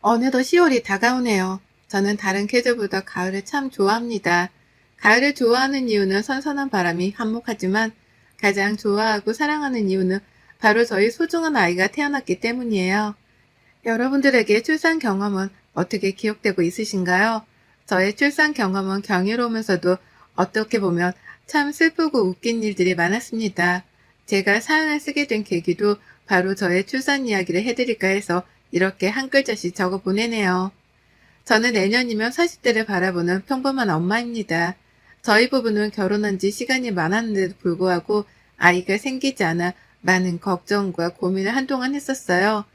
어느덧 10월이 다가오네요. 저는 다른 계절보다 가을을 참 좋아합니다. 가을을 좋아하는 이유는 선선한 바람이 한몫하지만 가장 좋아하고 사랑하는 이유는 바로 저희 소중한 아이가 태어났기 때문이에요. 여러분들에게 출산 경험은 어떻게 기억되고 있으신가요? 저의 출산 경험은 경이로우면서도 어떻게 보면 참 슬프고 웃긴 일들이 많았습니다. 제가 사연을 쓰게 된 계기도 바로 저의 출산 이야기를 해드릴까 해서 이렇게 한 글자씩 적어 보내네요. 저는 내년이면 40대를 바라보는 평범한 엄마입니다. 저희 부부는 결혼한 지 시간이 많았는데도 불구하고 아이가 생기지 않아 많은 걱정과 고민을 한동안 했었어요.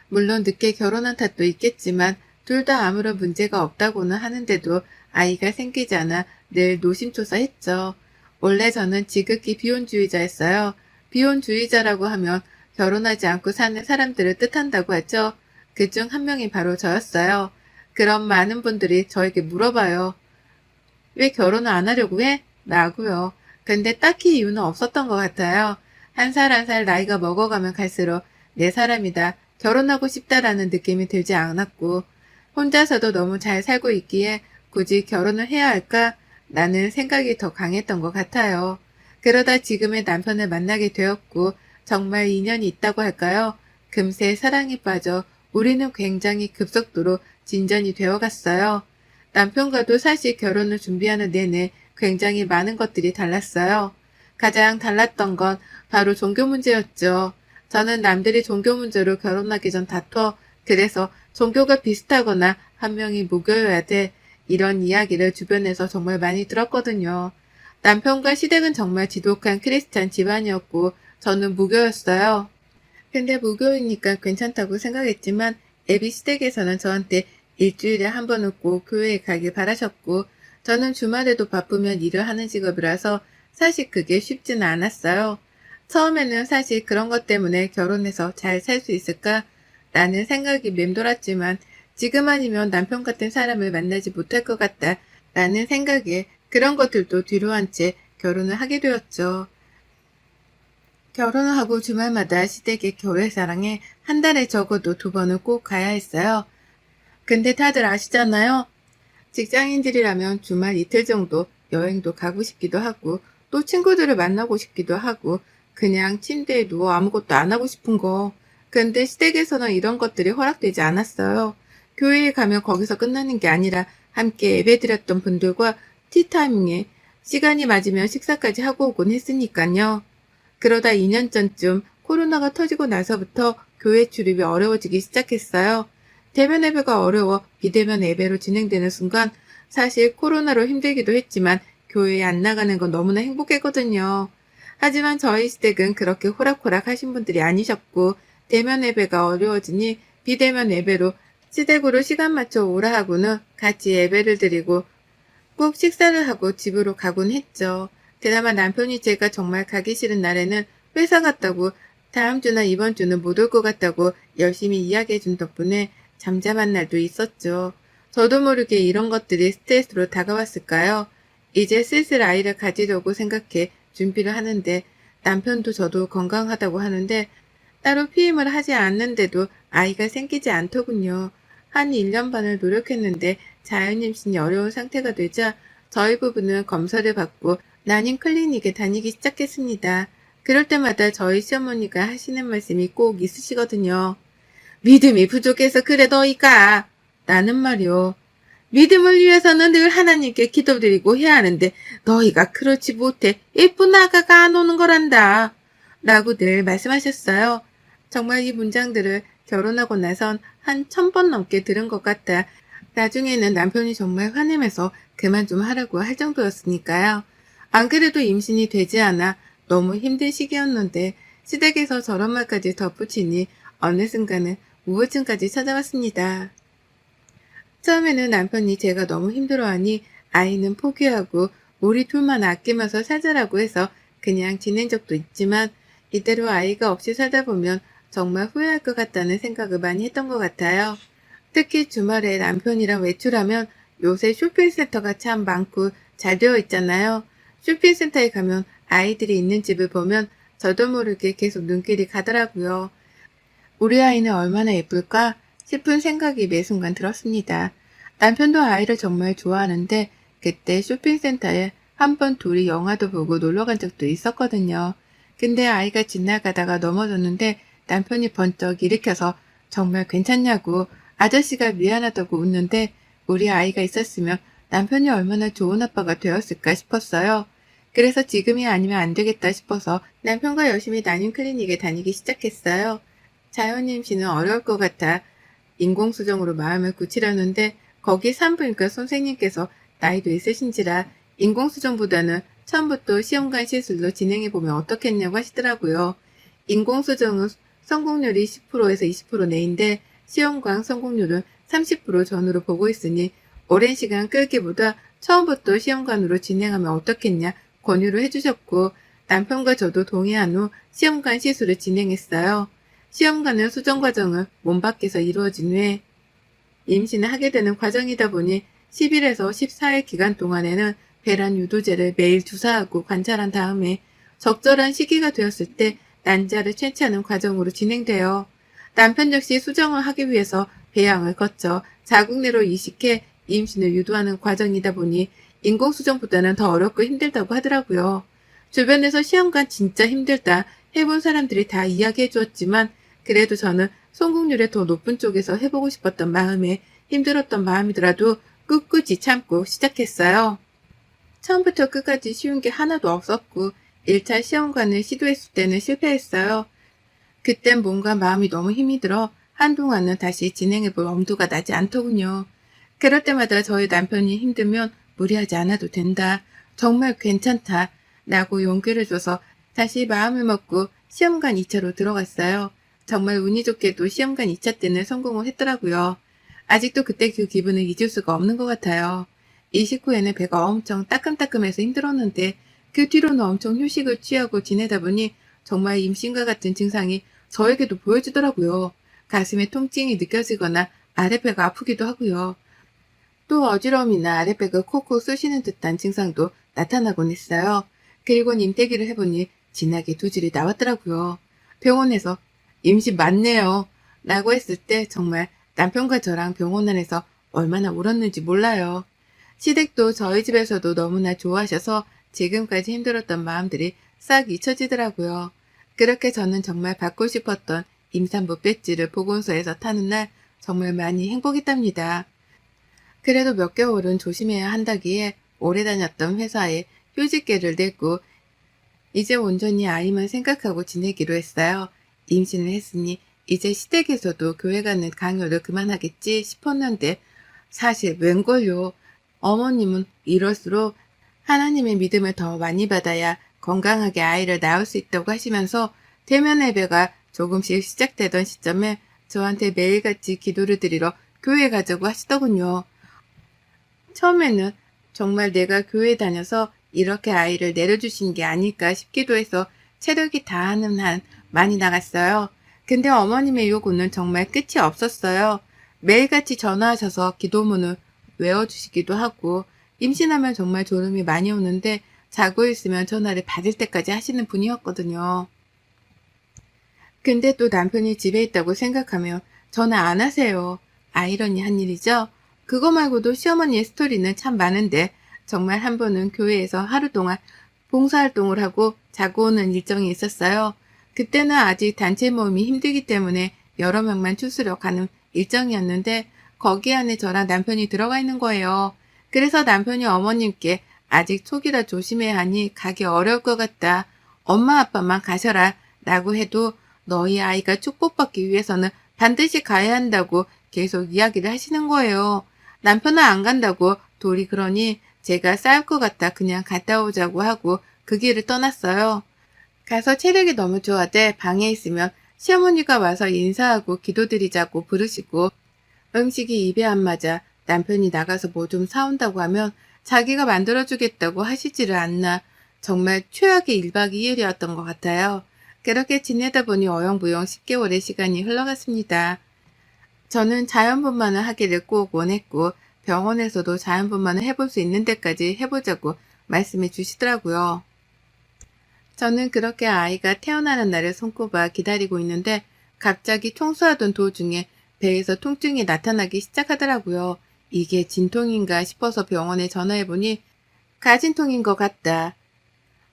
물론 늦게 결혼한 탓도 있겠지만 둘 다 아무런 문제가 없다고는 하는데도 아이가 생기지 않아 늘 노심초사했죠. 원래 저는 지극히 비혼주의자였어요. 비혼주의자라고 하면 결혼하지 않고 사는 사람들을 뜻한다고 하죠. 그중 한 명이 바로 저였어요. 그럼 많은 분들이 저에게 물어봐요. 왜 결혼을 안 하려고 해? 라고요. 근데 딱히 이유는 없었던 것 같아요. 한 살 한 살 나이가 먹어가면 갈수록 내 사람이다, 결혼하고 싶다라는 느낌이 들지 않았고 혼자서도 너무 잘 살고 있기에 굳이 결혼을 해야 할까? 라는 생각이 더 강했던 것 같아요. 그러다 지금의 남편을 만나게 되었고 정말 인연이 있다고 할까요? 금세 사랑에 빠져 우리는 굉장히 급속도로 진전이 되어갔어요. 남편과도 사실 결혼을 준비하는 내내 굉장히 많은 것들이 달랐어요. 가장 달랐던 건 바로 종교 문제였죠. 저는 남들이 종교 문제로 결혼하기 전 다퉈, 그래서 종교가 비슷하거나 한 명이 무교여야 돼, 이런 이야기를 주변에서 정말 많이 들었거든요. 남편과 시댁은 정말 지독한 크리스찬 집안이었고 저는 무교였어요. 근데 무교이니까 괜찮다고 생각했지만 애비 시댁에서는 저한테 일주일에 한 번은 꼭 교회에 가길 바라셨고 저는 주말에도 바쁘면 일을 하는 직업이라서 사실 그게 쉽지는 않았어요. 처음에는 사실 그런 것 때문에 결혼해서 잘 살 수 있을까? 라는 생각이 맴돌았지만 지금 아니면 남편 같은 사람을 만나지 못할 것 같다 라는 생각에 그런 것들도 뒤로 한 채 결혼을 하게 되었죠. 결혼을 하고 주말마다 시댁의 교회사랑에 한 달에 적어도 2번은 꼭 가야 했어요. 근데 다들 아시잖아요. 직장인들이라면 주말 이틀 정도 여행도 가고 싶기도 하고 또 친구들을 만나고 싶기도 하고 그냥 침대에 누워 아무것도 안 하고 싶은 거. 근데 시댁에서는 이런 것들이 허락되지 않았어요. 교회에 가면 거기서 끝나는 게 아니라 함께 예배드렸던 분들과 티타이밍에 시간이 맞으면 식사까지 하고 오곤 했으니까요. 그러다 2년 전쯤 코로나가 터지고 나서부터 교회 출입이 어려워지기 시작했어요. 대면 예배가 어려워 비대면 예배로 진행되는 순간 사실 코로나로 힘들기도 했지만 교회에 안 나가는 건 너무나 행복했거든요. 하지만 저희 시댁은 그렇게 호락호락 하신 분들이 아니셨고 대면 예배가 어려워지니 비대면 예배로 시댁으로 시간 맞춰 오라 하고는 같이 예배를 드리고 꼭 식사를 하고 집으로 가곤 했죠. 그나마 남편이 제가 정말 가기 싫은 날에는 회사 갔다고 다음 주나 이번 주는 못 올 것 같다고 열심히 이야기해준 덕분에 잠잠한 날도 있었죠. 저도 모르게 이런 것들이 스트레스로 다가왔을까요? 이제 슬슬 아이를 가지려고 생각해 준비를 하는데 남편도 저도 건강하다고 하는데 따로 피임을 하지 않는데도 아이가 생기지 않더군요. 한 1년 반을 노력했는데 자연임신이 어려운 상태가 되자 저희 부부는 검사를 받고 난임 클리닉에 다니기 시작했습니다. 그럴 때마다 저희 시어머니가 하시는 말씀이 꼭 있으시거든요. 믿음이 부족해서 그래 너희가. 나는 말이요. 믿음을 위해서는 늘 하나님께 기도드리고 해야 하는데 너희가 그렇지 못해 예쁜 아가가 안 오는 거란다. 라고 늘 말씀하셨어요. 정말 이 문장들을 결혼하고 나선 한 1000번 넘게 들은 것 같아 나중에는 남편이 정말 화내면서 그만 좀 하라고 할 정도였으니까요. 안 그래도 임신이 되지 않아 너무 힘든 시기였는데 시댁에서 저런 말까지 덧붙이니 어느 순간은 우울증까지 찾아왔습니다. 처음에는 남편이 제가 너무 힘들어하니 아이는 포기하고 우리 둘만 아끼면서 살자라고 해서 그냥 지낸 적도 있지만 이대로 아이가 없이 살다 보면 정말 후회할 것 같다는 생각을 많이 했던 것 같아요. 특히 주말에 남편이랑 외출하면 요새 쇼핑센터가 참 많고 잘 되어 있잖아요. 쇼핑센터에 가면 아이들이 있는 집을 보면 저도 모르게 계속 눈길이 가더라고요. 우리 아이는 얼마나 예쁠까? 싶은 생각이 매 순간 들었습니다. 남편도 아이를 정말 좋아하는데 그때 쇼핑센터에 한 번 둘이 영화도 보고 놀러 간 적도 있었거든요. 근데 아이가 지나가다가 넘어졌는데 남편이 번쩍 일으켜서 정말 괜찮냐고 아저씨가 미안하다고 웃는데 우리 아이가 있었으면 남편이 얼마나 좋은 아빠가 되었을까 싶었어요. 그래서 지금이 아니면 안 되겠다 싶어서 남편과 열심히 난임 클리닉에 다니기 시작했어요. 자연 임신은 어려울 것 같아 인공수정으로 마음을 굳히려는데 거기 산부인과 선생님께서 나이도 있으신지라 인공수정보다는 처음부터 시험관 시술로 진행해보면 어떻겠냐고 하시더라고요. 인공수정은 성공률이 10%에서 20% 내인데 시험관 성공률은 30% 전후로 보고 있으니 오랜 시간 끌기보다 처음부터 시험관으로 진행하면 어떻겠냐 권유를 해주셨고 남편과 저도 동의한 후 시험관 시술을 진행했어요. 시험관은 수정 과정을 몸 밖에서 이루어진 후에 임신을 하게 되는 과정이다 보니 10일에서 14일 기간 동안에는 배란 유도제를 매일 주사하고 관찰한 다음에 적절한 시기가 되었을 때 난자를 채취하는 과정으로 진행되어 남편 역시 수정을 하기 위해서 배양을 거쳐 자궁 내로 이식해 임신을 유도하는 과정이다 보니 인공수정보다는 더 어렵고 힘들다고 하더라고요. 주변에서 시험관 진짜 힘들다 해본 사람들이 다 이야기해 주었지만 그래도 저는 성공률이 더 높은 쪽에서 해보고 싶었던 마음에 힘들었던 마음이더라도 꿋꿋이 참고 시작했어요. 처음부터 끝까지 쉬운 게 하나도 없었고 1차 시험관을 시도했을 때는 실패했어요. 그땐 몸과 마음이 너무 힘이 들어 한동안은 다시 진행해볼 엄두가 나지 않더군요. 그럴 때마다 저희 남편이 힘들면 무리하지 않아도 된다. 정말 괜찮다. 라고 용기를 줘서 다시 마음을 먹고 시험관 2차로 들어갔어요. 정말 운이 좋게도 시험관 2차 때는 성공을 했더라고요. 아직도 그때 그 기분을 잊을 수가 없는 것 같아요. 이식 후에는 배가 엄청 따끔따끔해서 힘들었는데 그 뒤로는 엄청 휴식을 취하고 지내다 보니 정말 임신과 같은 증상이 저에게도 보여지더라고요. 가슴에 통증이 느껴지거나 아랫배가 아프기도 하고요. 또 어지러움이나 아랫배가 콕콕 쑤시는 듯한 증상도 나타나곤 했어요. 그리고 임태기를 해보니 진하게 두 줄이 나왔더라고요. 병원에서 임신 맞네요. 라고 했을 때 정말 남편과 저랑 병원 안에서 얼마나 울었는지 몰라요. 시댁도 저희 집에서도 너무나 좋아하셔서 지금까지 힘들었던 마음들이 싹 잊혀지더라고요. 그렇게 저는 정말 받고 싶었던 임산부 배지를 보건소에서 타는 날 정말 많이 행복했답니다. 그래도 몇 개월은 조심해야 한다기에 오래 다녔던 회사에 휴직계를 냈고 이제 온전히 아이만 생각하고 지내기로 했어요. 임신을 했으니 이제 시댁에서도 교회 가는 강요를 그만하겠지 싶었는데 사실 웬걸요. 어머님은 이럴수록 하나님의 믿음을 더 많이 받아야 건강하게 아이를 낳을 수 있다고 하시면서 대면 예배가 조금씩 시작되던 시점에 저한테 매일같이 기도를 드리러 교회 가자고 하시더군요. 처음에는 정말 내가 교회 다녀서 이렇게 아이를 내려주신 게 아닐까 싶기도 해서 체력이 다하는 한 많이 나갔어요. 근데 어머님의 요구는 정말 끝이 없었어요. 매일같이 전화하셔서 기도문을 외워주시기도 하고 임신하면 정말 졸음이 많이 오는데 자고 있으면 전화를 받을 때까지 하시는 분이었거든요. 근데 또 남편이 집에 있다고 생각하면 전화 안 하세요. 아이러니한 일이죠. 그거 말고도 시어머니의 스토리는 참 많은데 정말 한 번은 교회에서 하루 동안 봉사활동을 하고 자고 오는 일정이 있었어요. 그때는 아직 단체 모임이 힘들기 때문에 여러 명만 추수려 가는 일정이었는데 거기 안에 저랑 남편이 들어가 있는 거예요. 그래서 남편이 어머님께 아직 초기라 조심해야 하니 가기 어려울 것 같다. 엄마 아빠만 가셔라 라고 해도 너희 아이가 축복받기 위해서는 반드시 가야 한다고 계속 이야기를 하시는 거예요. 남편은 안 간다고 돌이 그러니 제가 싸울 것 같아 그냥 갔다 오자고 하고 그 길을 떠났어요. 가서 체력이 너무 좋아돼 방에 있으면 시어머니가 와서 인사하고 기도드리자고 부르시고 음식이 입에 안 맞아 남편이 나가서 뭐 좀 사온다고 하면 자기가 만들어주겠다고 하시지를 않나 정말 최악의 1박 2일이었던 것 같아요. 그렇게 지내다 보니 어영부영 10개월의 시간이 흘러갔습니다. 저는 자연분만을 하기를 꼭 원했고 병원에서도 자연분만을 해볼 수 있는 데까지 해보자고 말씀해 주시더라고요. 저는 그렇게 아이가 태어나는 날을 손꼽아 기다리고 있는데 갑자기 청소하던 도중에 배에서 통증이 나타나기 시작하더라고요. 이게 진통인가 싶어서 병원에 전화해보니 가진통인 것 같다.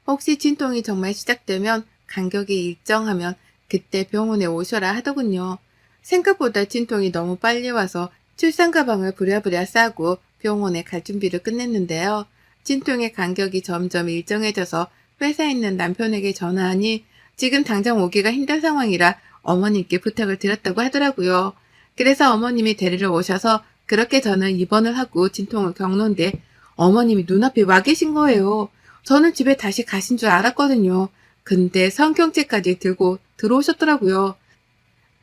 혹시 진통이 정말 시작되면 간격이 일정하면 그때 병원에 오셔라 하더군요. 생각보다 진통이 너무 빨리 와서 출산 가방을 부랴부랴 싸고 병원에 갈 준비를 끝냈는데요. 진통의 간격이 점점 일정해져서 회사에 있는 남편에게 전화하니 지금 당장 오기가 힘든 상황이라 어머님께 부탁을 드렸다고 하더라고요. 그래서 어머님이 데리러 오셔서 그렇게 저는 입원을 하고 진통을 겪는데 어머님이 눈앞에 와 계신 거예요. 저는 집에 다시 가신 줄 알았거든요. 근데 성경책까지 들고 들어오셨더라고요.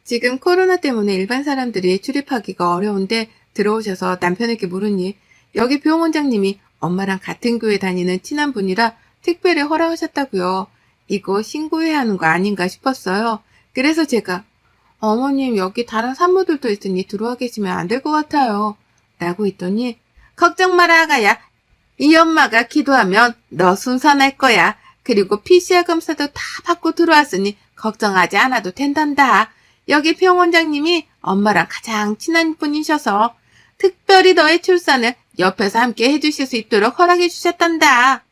지금 코로나 때문에 일반 사람들이 출입하기가 어려운데 들어오셔서 남편에게 물으니 여기 병원장님이 엄마랑 같은 교회 다니는 친한 분이라 특별히 허락하셨다고요. 이거 신고해야 하는 거 아닌가 싶었어요. 그래서 제가 어머님 여기 다른 산모들도 있으니 들어와 계시면 안 될 것 같아요. 라고 했더니 걱정 마라 아가야. 이 엄마가 기도하면 너 순산할 거야. 그리고 PCR 검사도 다 받고 들어왔으니 걱정하지 않아도 된단다. 여기 병원장님이 엄마랑 가장 친한 분이셔서 특별히 너의 출산을 옆에서 함께 해주실 수 있도록 허락해 주셨단다.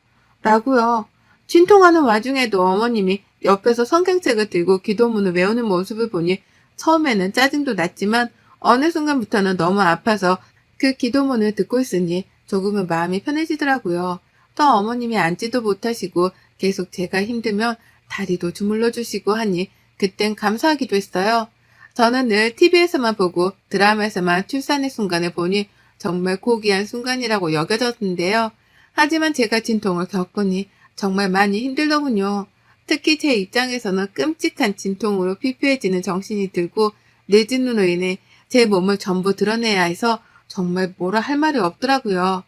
라고요. 진통하는 와중에도 어머님이 옆에서 성경책을 들고 기도문을 외우는 모습을 보니 처음에는 짜증도 났지만 어느 순간부터는 너무 아파서 그 기도문을 듣고 있으니 조금은 마음이 편해지더라고요. 또 어머님이 앉지도 못하시고 계속 제가 힘들면 다리도 주물러 주시고 하니 그땐 감사하기도 했어요. 저는 늘 TV에서만 보고 드라마에서만 출산의 순간을 보니 정말 고귀한 순간이라고 여겨졌는데요. 하지만 제가 진통을 겪으니 정말 많이 힘들더군요. 특히 제 입장에서는 끔찍한 진통으로 피폐해지는 정신이 들고 늦은 눈으로 인해 제 몸을 전부 드러내야 해서 정말 뭐라 할 말이 없더라고요.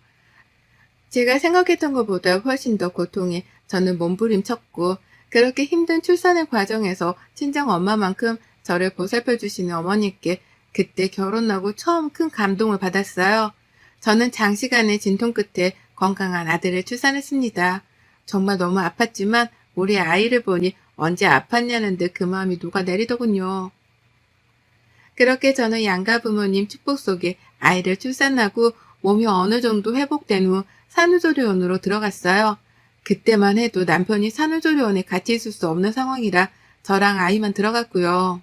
제가 생각했던 것보다 훨씬 더 고통에 저는 몸부림쳤고 그렇게 힘든 출산의 과정에서 친정 엄마만큼 저를 보살펴 주시는 어머니께 그때 결혼하고 처음 큰 감동을 받았어요. 저는 장시간의 진통 끝에 건강한 아들을 출산했습니다. 정말 너무 아팠지만 우리 아이를 보니 언제 아팠냐는 듯 그 마음이 녹아내리더군요. 그렇게 저는 양가 부모님 축복 속에 아이를 출산하고 몸이 어느 정도 회복된 후 산후조리원으로 들어갔어요. 그때만 해도 남편이 산후조리원에 같이 있을 수 없는 상황이라 저랑 아이만 들어갔고요.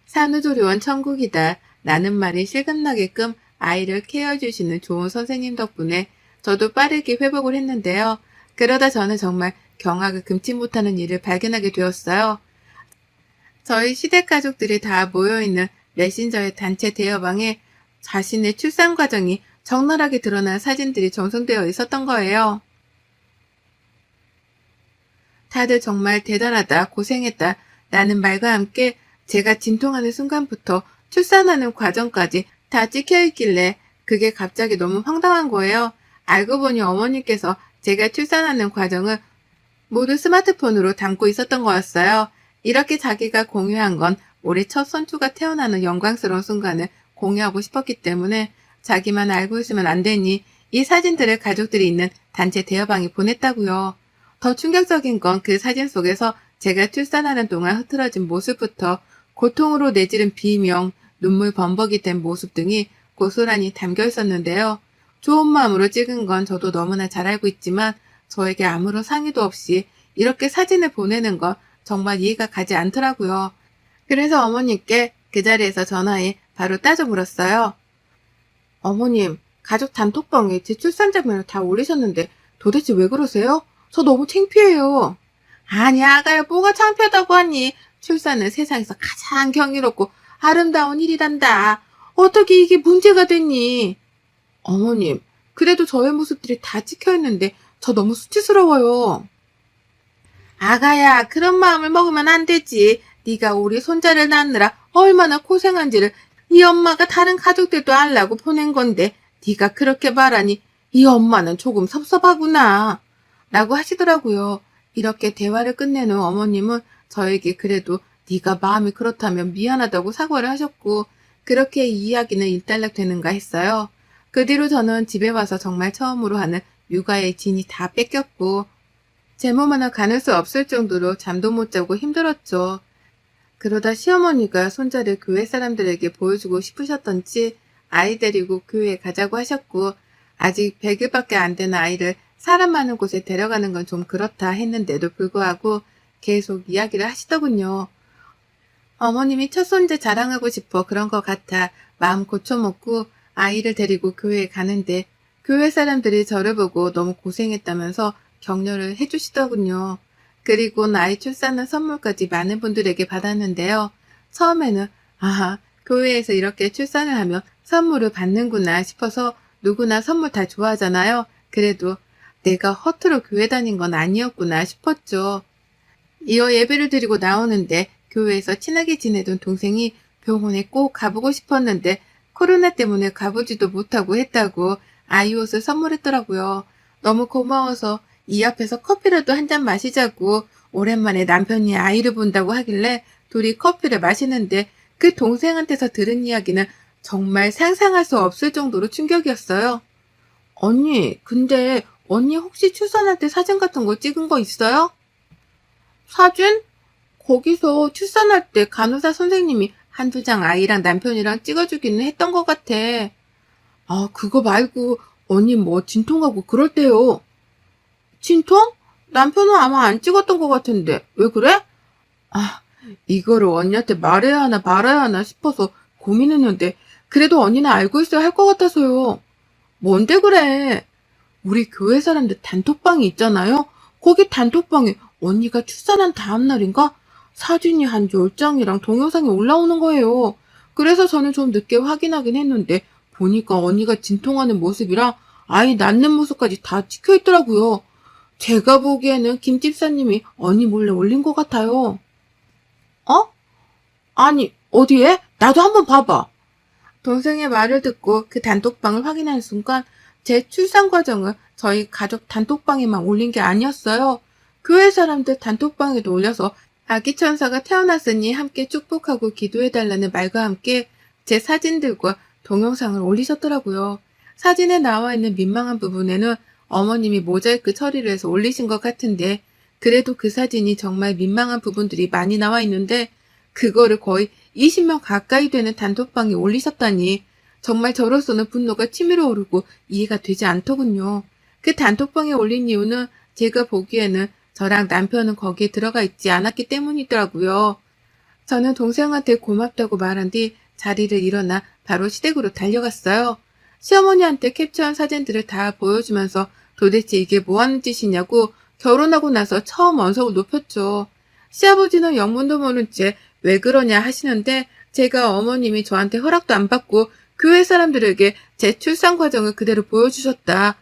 산후조리원 천국이다 라는 말이 실감나게끔 아이를 케어해주시는 좋은 선생님 덕분에 저도 빠르게 회복을 했는데요. 그러다 저는 정말 경악을 금치 못하는 일을 발견하게 되었어요. 저희 시댁 가족들이 다 모여있는 메신저의 단체 대여방에 자신의 출산 과정이 적나라하게 드러난 사진들이 전송되어 있었던 거예요. 다들 정말 대단하다, 고생했다 라는 말과 함께 제가 진통하는 순간부터 출산하는 과정까지 다 찍혀있길래 그게 갑자기 너무 황당한 거예요. 알고 보니 어머니께서 제가 출산하는 과정을 모두 스마트폰으로 담고 있었던 거였어요. 이렇게 자기가 공유한 건 우리 첫 손주가 태어나는 영광스러운 순간을 공유하고 싶었기 때문에 자기만 알고 있으면 안 되니 이 사진들을 가족들이 있는 단체 대여방에 보냈다고요. 더 충격적인 건 그 사진 속에서 제가 출산하는 동안 흐트러진 모습부터 고통으로 내지른 비명, 눈물 범벅이 된 모습 등이 고스란히 담겨 있었는데요. 좋은 마음으로 찍은 건 저도 너무나 잘 알고 있지만 저에게 아무런 상의도 없이 이렇게 사진을 보내는 건 정말 이해가 가지 않더라고요. 그래서 어머니께 그 자리에서 전화해 바로 따져 물었어요. 어머님, 가족 단톡방에 제 출산 장면을 다 올리셨는데 도대체 왜 그러세요? 저 너무 창피해요. 아니 아가야 뭐가 창피하다고 하니. 출산은 세상에서 가장 경이롭고 아름다운 일이란다. 어떻게 이게 문제가 됐니? 어머님, 그래도 저의 모습들이 다 찍혀있는데 저 너무 수치스러워요. 아가야, 그런 마음을 먹으면 안 되지. 네가 우리 손자를 낳느라 얼마나 고생한지를 이 엄마가 다른 가족들도 알라고 보낸 건데 네가 그렇게 말하니 이 엄마는 조금 섭섭하구나. 라고 하시더라고요. 이렇게 대화를 끝낸 후 어머님은 저에게 그래도 네가 마음이 그렇다면 미안하다고 사과를 하셨고 그렇게 이 이야기는 일단락되는가 했어요. 그 뒤로 저는 집에 와서 정말 처음으로 하는 육아의 진이 다 뺏겼고 제 몸 하나 가눌 수 없을 정도로 잠도 못 자고 힘들었죠. 그러다 시어머니가 손자를 교회 사람들에게 보여주고 싶으셨던지 아이 데리고 교회에 가자고 하셨고, 아직 100일밖에 안 되는 아이를 사람 많은 곳에 데려가는 건 좀 그렇다 했는데도 불구하고 계속 이야기를 하시더군요. 어머님이 첫 손자 자랑하고 싶어 그런 것 같아 마음 고쳐먹고 아이를 데리고 교회에 가는데, 교회 사람들이 저를 보고 너무 고생했다면서 격려를 해주시더군요. 그리고 아이 출산한 선물까지 많은 분들에게 받았는데요. 처음에는 교회에서 이렇게 출산을 하면 선물을 받는구나 싶어서 누구나 선물 다 좋아하잖아요. 그래도 내가 허투루 교회 다닌 건 아니었구나 싶었죠. 이어 예배를 드리고 나오는데 교회에서 친하게 지내던 동생이 병원에 꼭 가보고 싶었는데 코로나 때문에 가보지도 못하고 했다고 아이 옷을 선물했더라고요. 너무 고마워서 이 앞에서 커피라도 한 잔 마시자고 오랜만에 남편이 아이를 본다고 하길래 둘이 커피를 마시는데, 그 동생한테서 들은 이야기는 정말 상상할 수 없을 정도로 충격이었어요. 언니, 근데 언니 혹시 출산할 때 사진 같은 거 찍은 거 있어요? 사진? 거기서 출산할 때 간호사 선생님이 한두 장 아이랑 남편이랑 찍어주기는 했던 것 같아. 그거 말고 언니 뭐 진통하고 그럴 때요. 진통? 남편은 아마 안 찍었던 것 같은데 왜 그래? 이거를 언니한테 말해야 하나 말아야 하나 싶어서 고민했는데 그래도 언니는 알고 있어야 할 것 같아서요. 뭔데 그래? 우리 교회 사람들 단톡방이 있잖아요. 거기 단톡방에 언니가 출산한 다음 날인가 사진이 한 10장이랑 동영상이 올라오는 거예요. 그래서 저는 좀 늦게 확인하긴 했는데 보니까 언니가 진통하는 모습이랑 아이 낳는 모습까지 다 찍혀 있더라고요. 제가 보기에는 김 집사님이 언니 몰래 올린 것 같아요. 어? 아니, 어디에? 나도 한번 봐봐. 동생의 말을 듣고 그 단톡방을 확인하는 순간 제 출산 과정을 저희 가족 단톡방에만 올린 게 아니었어요. 교회 사람들 단톡방에도 올려서 아기 천사가 태어났으니 함께 축복하고 기도해달라는 말과 함께 제 사진들과 동영상을 올리셨더라고요. 사진에 나와 있는 민망한 부분에는 어머님이 모자이크 처리를 해서 올리신 것 같은데, 그래도 그 사진이 정말 민망한 부분들이 많이 나와 있는데 그거를 거의 20명 가까이 되는 단톡방에 올리셨다니 정말 저로서는 분노가 치밀어 오르고 이해가 되지 않더군요. 그 단톡방에 올린 이유는 제가 보기에는 저랑 남편은 거기에 들어가 있지 않았기 때문이더라고요. 저는 동생한테 고맙다고 말한 뒤 자리를 일어나 바로 시댁으로 달려갔어요. 시어머니한테 캡처한 사진들을 다 보여주면서 도대체 이게 뭐하는 짓이냐고 결혼하고 나서 처음 언성을 높였죠. 시아버지는 영문도 모른 채 왜 그러냐 하시는데 제가 어머님이 저한테 허락도 안 받고 교회 사람들에게 제 출산 과정을 그대로 보여주셨다.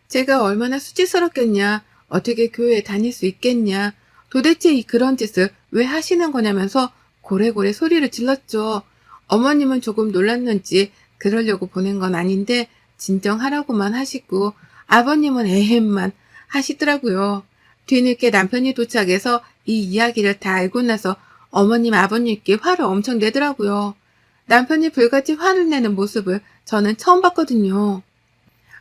제가 얼마나 수치스럽겠냐. 어떻게 교회에 다닐 수 있겠냐. 도대체 그런 짓을 왜 하시는 거냐면서 고래고래 소리를 질렀죠. 어머님은 조금 놀랐는지 그러려고 보낸 건 아닌데 진정하라고만 하시고 아버님은 에헴만 하시더라고요. 뒤늦게 남편이 도착해서 이 이야기를 다 알고 나서 어머님 아버님께 화를 엄청 내더라고요. 남편이 불같이 화를 내는 모습을 저는 처음 봤거든요.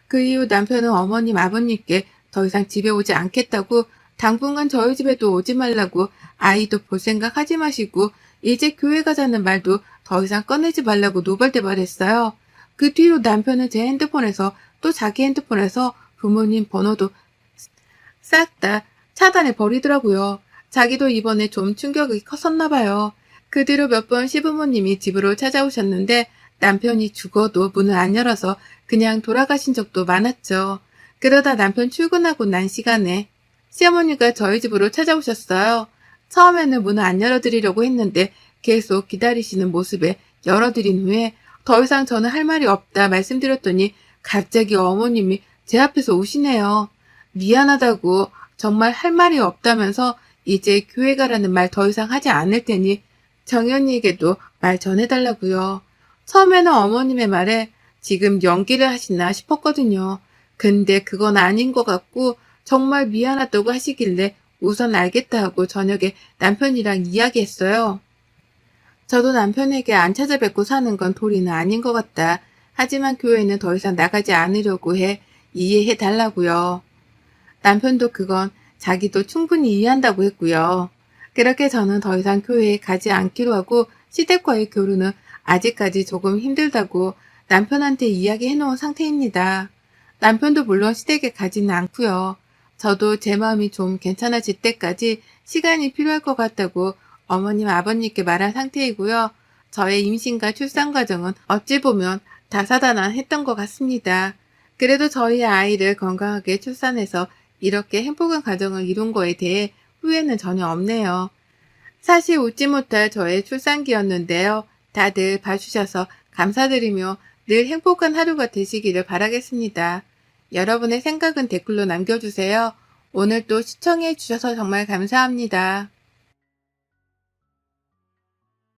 그 이후 남편은 어머님 아버님께 더 이상 집에 오지 않겠다고, 당분간 저희 집에도 오지 말라고, 아이도 볼 생각 하지 마시고 이제 교회 가자는 말도 더 이상 꺼내지 말라고 노발대발했어요. 그 뒤로 남편은 제 핸드폰에서 또 자기 핸드폰에서 부모님 번호도 싹 다 차단해 버리더라고요. 자기도 이번에 좀 충격이 컸었나 봐요. 그 뒤로 몇 번 시부모님이 집으로 찾아오셨는데 남편이 죽어도 문을 안 열어서 그냥 돌아가신 적도 많았죠. 그러다 남편 출근하고 난 시간에 시어머니가 저희 집으로 찾아오셨어요. 처음에는 문을 안 열어드리려고 했는데 계속 기다리시는 모습에 열어드린 후에 더 이상 저는 할 말이 없다 말씀드렸더니 갑자기 어머님이 제 앞에서 우시네요. 미안하다고, 정말 할 말이 없다면서 이제 교회 가라는 말 더 이상 하지 않을 테니 정연이에게도 말 전해달라고요. 처음에는 어머님의 말에 지금 연기를 하시나 싶었거든요. 근데 그건 아닌 것 같고 정말 미안하다고 하시길래 우선 알겠다 하고 저녁에 남편이랑 이야기했어요. 저도 남편에게 안 찾아뵙고 사는 건 도리는 아닌 것 같다. 하지만 교회는 더 이상 나가지 않으려고 해 이해해 달라고요. 남편도 그건 자기도 충분히 이해한다고 했고요. 그렇게 저는 더 이상 교회에 가지 않기로 하고 시댁과의 교류는 아직까지 조금 힘들다고 남편한테 이야기해 놓은 상태입니다. 남편도 물론 시댁에 가지는 않고요. 저도 제 마음이 좀 괜찮아질 때까지 시간이 필요할 것 같다고 어머님, 아버님께 말한 상태이고요. 저의 임신과 출산 과정은 어찌 보면 다사다난했던 것 같습니다. 그래도 저희 아이를 건강하게 출산해서 이렇게 행복한 가정을 이룬 거에 대해 후회는 전혀 없네요. 사실 웃지 못할 저의 출산기였는데요. 다들 봐주셔서 감사드리며 늘 행복한 하루가 되시기를 바라겠습니다. 여러분의 생각은 댓글로 남겨주세요. 오늘 또 시청해 주셔서 정말 감사합니다.